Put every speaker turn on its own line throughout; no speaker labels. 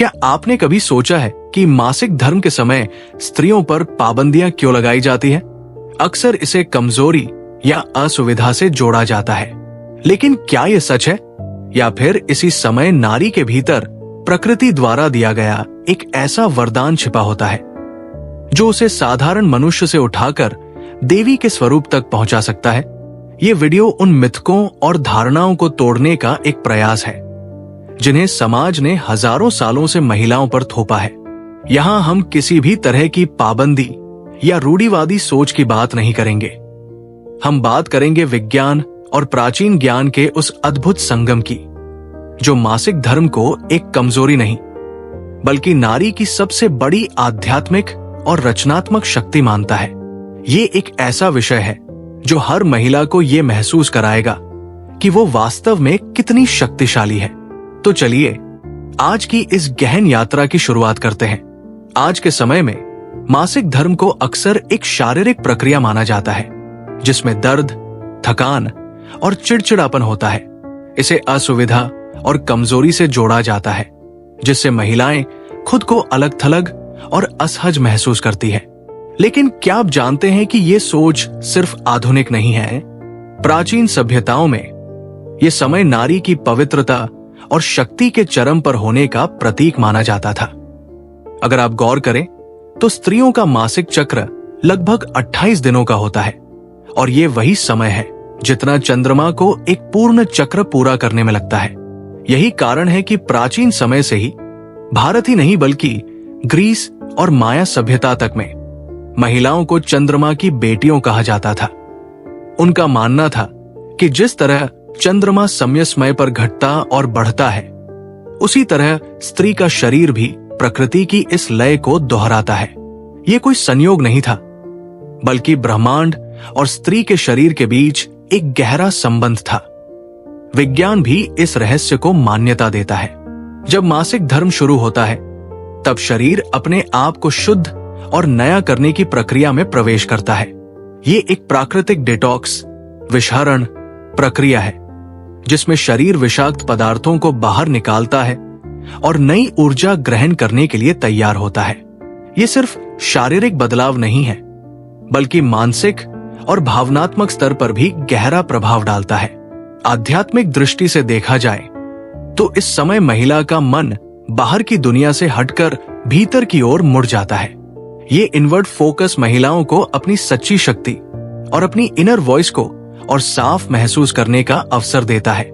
क्या आपने कभी सोचा है कि मासिक धर्म के समय स्त्रियों पर पाबंदियां क्यों लगाई जाती है? अक्सर इसे कमजोरी या असुविधा से जोड़ा जाता है, लेकिन क्या यह सच है या फिर इसी समय नारी के भीतर प्रकृति द्वारा दिया गया एक ऐसा वरदान छिपा होता है जो उसे साधारण मनुष्य से उठाकर देवी के स्वरूप तक पहुंचा सकता है? ये वीडियो उन मिथकों और धारणाओं को तोड़ने का एक प्रयास है जिन्हें समाज ने हजारों सालों से महिलाओं पर थोपा है। यहाँ हम किसी भी तरह की पाबंदी या रूढ़िवादी सोच की बात नहीं करेंगे। हम बात करेंगे विज्ञान और प्राचीन ज्ञान के उस अद्भुत संगम की, जो मासिक धर्म को एक कमजोरी नहीं बल्कि नारी की सबसे बड़ी आध्यात्मिक और रचनात्मक शक्ति मानता है। ये एक ऐसा विषय है जो हर महिला को ये महसूस कराएगा कि वो वास्तव में कितनी शक्तिशाली है। तो चलिए आज की इस गहन यात्रा की शुरुआत करते हैं। आज के समय में मासिक धर्म को अक्सर एक शारीरिक प्रक्रिया माना जाता है जिसमें दर्द, थकान और चिड़चिड़ापन होता है। इसे असुविधा और कमजोरी से जोड़ा जाता है, जिससे महिलाएं खुद को अलग थलग और असहज महसूस करती है। लेकिन क्या आप जानते हैं कि ये सोच सिर्फ आधुनिक नहीं है? प्राचीन सभ्यताओं में ये समय नारी की पवित्रता और शक्ति के चरम पर होने का प्रतीक माना जाता था। अगर आप गौर करें तो स्त्रियों का मासिक चक्र लगभग 28 दिनों का होता है और ये वही समय है जितना चंद्रमा को एक पूर्ण चक्र पूरा करने में लगता है। यही कारण है कि प्राचीन समय से ही भारत ही नहीं बल्कि ग्रीस और माया सभ्यता तक में महिलाओं को चंद्रमा की बेटियों कहा जाता था। उनका मानना था कि जिस तरह चंद्रमा समय समय पर घटता और बढ़ता है, उसी तरह स्त्री का शरीर भी प्रकृति की इस लय को दोहराता है। ये कोई संयोग नहीं था, बल्कि ब्रह्मांड और स्त्री के शरीर के बीच एक गहरा संबंध था। विज्ञान भी इस रहस्य को मान्यता देता है। जब मासिक धर्म शुरू होता है, तब शरीर अपने आप को शुद्ध और नया करने की प्रक्रिया में प्रवेश करता है। ये एक प्राकृतिक डिटॉक्स विषहरण प्रक्रिया है जिसमें शरीर विषाक्त पदार्थों को बाहर निकालता है और नई ऊर्जा ग्रहण करने के लिए तैयार होता है। ये सिर्फ शारीरिक बदलाव नहीं है, बल्कि मानसिक और भावनात्मक स्तर पर भी गहरा प्रभाव डालता है। आध्यात्मिक दृष्टि से देखा जाए तो इस समय महिला का मन बाहर की दुनिया से हटकर भीतर की ओर मुड़ जाता है। ये इनवर्ड फोकस महिलाओं को अपनी सच्ची शक्ति और अपनी इनर वॉइस को और साफ महसूस करने का अवसर देता है।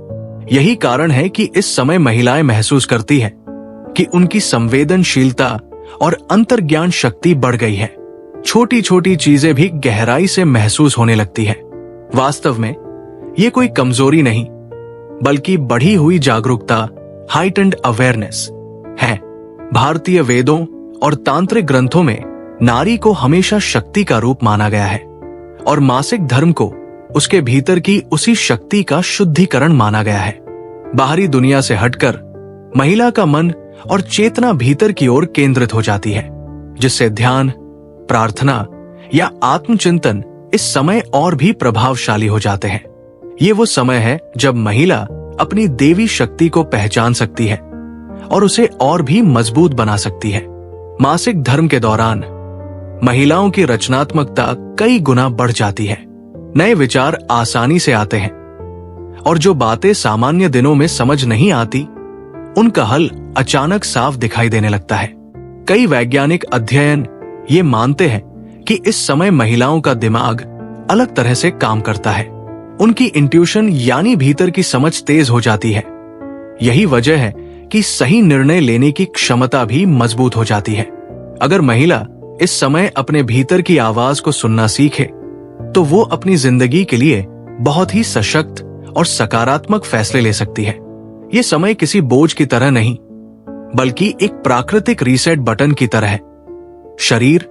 यही कारण है कि इस समय महिलाएं महसूस करती है कि उनकी संवेदनशीलता और अंतर्ज्ञान शक्ति बढ़ गई है। छोटी छोटी चीजें भी गहराई से महसूस होने लगती है। वास्तव में ये कोई कमजोरी नहीं बल्कि बढ़ी हुई जागरूकता, हाइटेंड अवेयरनेस है। भारतीय वेदों और तांत्रिक ग्रंथों में नारी को हमेशा शक्ति का रूप माना गया है और मासिक धर्म को उसके भीतर की उसी शक्ति का शुद्धिकरण माना गया है। बाहरी दुनिया से हटकर महिला का मन और चेतना भीतर की ओर केंद्रित हो जाती है, जिससे ध्यान, प्रार्थना या आत्मचिंतन इस समय और भी प्रभावशाली हो जाते हैं। ये वो समय है जब महिला अपनी देवी शक्ति को पहचान सकती है और उसे और भी मजबूत बना सकती है। मासिक धर्म के दौरान महिलाओं की रचनात्मकता कई गुना बढ़ जाती है। नए विचार आसानी से आते हैं और जो बातें सामान्य दिनों में समझ नहीं आती, उनका हल अचानक साफ दिखाई देने लगता है। कई वैज्ञानिक अध्ययन ये मानते हैं कि इस समय महिलाओं का दिमाग अलग तरह से काम करता है। उनकी इंट्यूशन यानी भीतर की समझ तेज हो जाती है। यही वजह है कि सही निर्णय लेने की क्षमता भी मजबूत हो जाती है। अगर महिला इस समय अपने भीतर की आवाज को सुनना सीखे तो वो अपनी जिंदगी के लिए बहुत ही सशक्त और सकारात्मक फैसले ले सकती है। ये समय किसी बोझ की तरह नहीं बल्कि एक प्राकृतिक रीसेट बटन की तरह है, शरीर,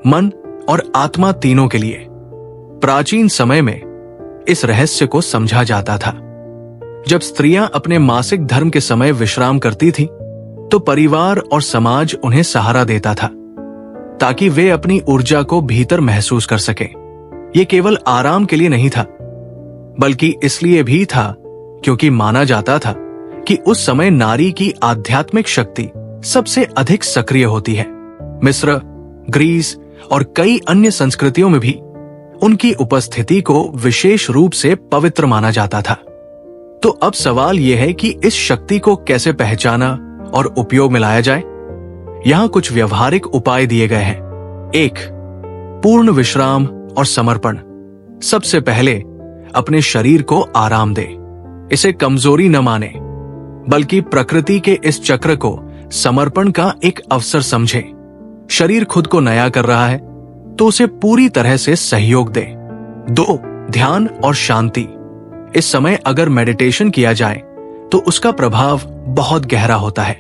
मन और आत्मा तीनों के लिए। प्राचीन समय में इस रहस्य को समझा जाता था। जब स्त्रियां अपने मासिक धर्म के समय विश्राम करती थीं, तो परिवार और समाज उन्हें सहारा देता था ताकि वे अपनी ऊर्जा को भीतर महसूस कर सकें। ये केवल आराम के लिए नहीं था, बल्कि इसलिए भी था क्योंकि माना जाता था कि उस समय नारी की आध्यात्मिक शक्ति सबसे अधिक सक्रिय होती है। मिस्र, ग्रीस और कई अन्य संस्कृतियों में भी उनकी उपस्थिति को विशेष रूप से पवित्र माना जाता था। तो अब सवाल यह है कि इस शक्ति को कैसे पहचाना और उपयोग में लाया जाए। यहां कुछ व्यवहारिक उपाय दिए गए हैं। 1. पूर्ण विश्राम और समर्पण। सबसे पहले अपने शरीर को आराम दे। इसे कमजोरी न माने, बल्कि प्रकृति के इस चक्र को समर्पण का एक अवसर समझे। शरीर खुद को नया कर रहा है तो उसे पूरी तरह से सहयोग दे। 2. ध्यान और शांति। इस समय अगर मेडिटेशन किया जाए तो उसका प्रभाव बहुत गहरा होता है।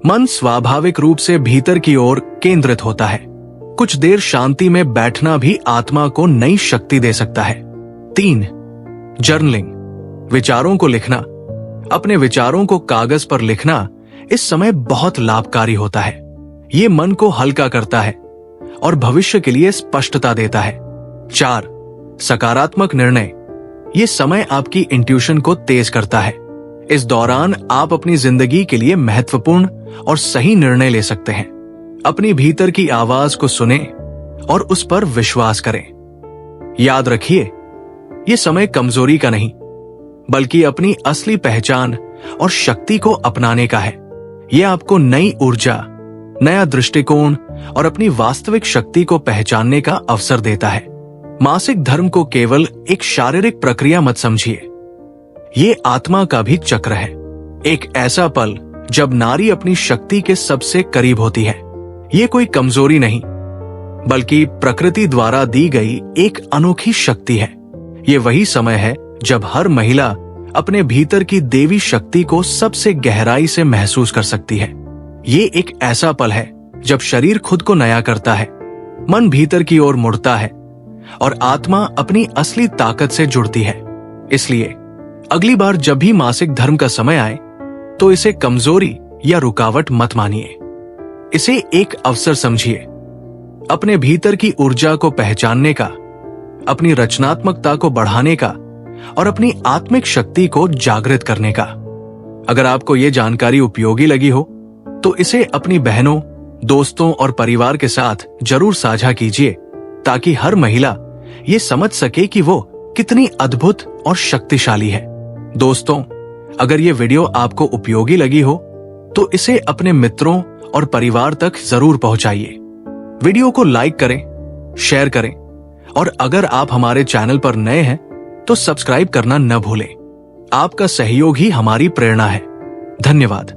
मन स्वाभाविक रूप से भीतर की ओर केंद्रित होता है। कुछ देर शांति में बैठना भी आत्मा को नई शक्ति दे सकता है। 3. जर्नलिंग। विचारों को लिखना। अपने विचारों को कागज पर लिखना इस समय बहुत लाभकारी होता है। ये मन को हल्का करता है और भविष्य के लिए स्पष्टता देता है। 4. सकारात्मक निर्णय। ये समय आपकी इंट्यूशन को तेज करता है। इस दौरान आप अपनी जिंदगी के लिए महत्वपूर्ण और सही निर्णय ले सकते हैं। अपनी भीतर की आवाज को सुने और उस पर विश्वास करें। याद रखिए, ये समय कमजोरी का नहीं, बल्कि अपनी असली पहचान और शक्ति को अपनाने का है। ये आपको नई ऊर्जा, नया दृष्टिकोण और अपनी वास्तविक शक्ति को पहचानने का अवसर देता है। मासिक धर्म को केवल एक शारीरिक प्रक्रिया मत समझिए, ये आत्मा का भी चक्र है। एक ऐसा पल जब नारी अपनी शक्ति के सबसे करीब होती है। ये कोई कमजोरी नहीं, बल्कि प्रकृति द्वारा दी गई एक अनोखी शक्ति है। ये वही समय है जब हर महिला अपने भीतर की देवी शक्ति को सबसे गहराई से महसूस कर सकती है। ये एक ऐसा पल है जब शरीर खुद को नया करता है, मन भीतर की ओर मुड़ता है और आत्मा अपनी असली ताकत से जुड़ती है। इसलिए अगली बार जब भी मासिक धर्म का समय आए तो इसे कमजोरी या रुकावट मत मानिए। इसे एक अवसर समझिए, अपने भीतर की ऊर्जा को पहचानने का, अपनी रचनात्मकता को बढ़ाने का और अपनी आत्मिक शक्ति को जागृत करने का। अगर आपको ये जानकारी उपयोगी लगी हो तो इसे अपनी बहनों, दोस्तों और परिवार के साथ जरूर साझा कीजिए, ताकि हर महिला ये समझ सके कि वो कितनी अद्भुत और शक्तिशाली है। दोस्तों, अगर ये वीडियो आपको उपयोगी लगी हो तो इसे अपने मित्रों और परिवार तक जरूर पहुंचाइए। वीडियो को लाइक करें, शेयर करें और अगर आप हमारे चैनल पर नए हैं तो सब्सक्राइब करना न भूलें। आपका सहयोग ही हमारी प्रेरणा है। धन्यवाद।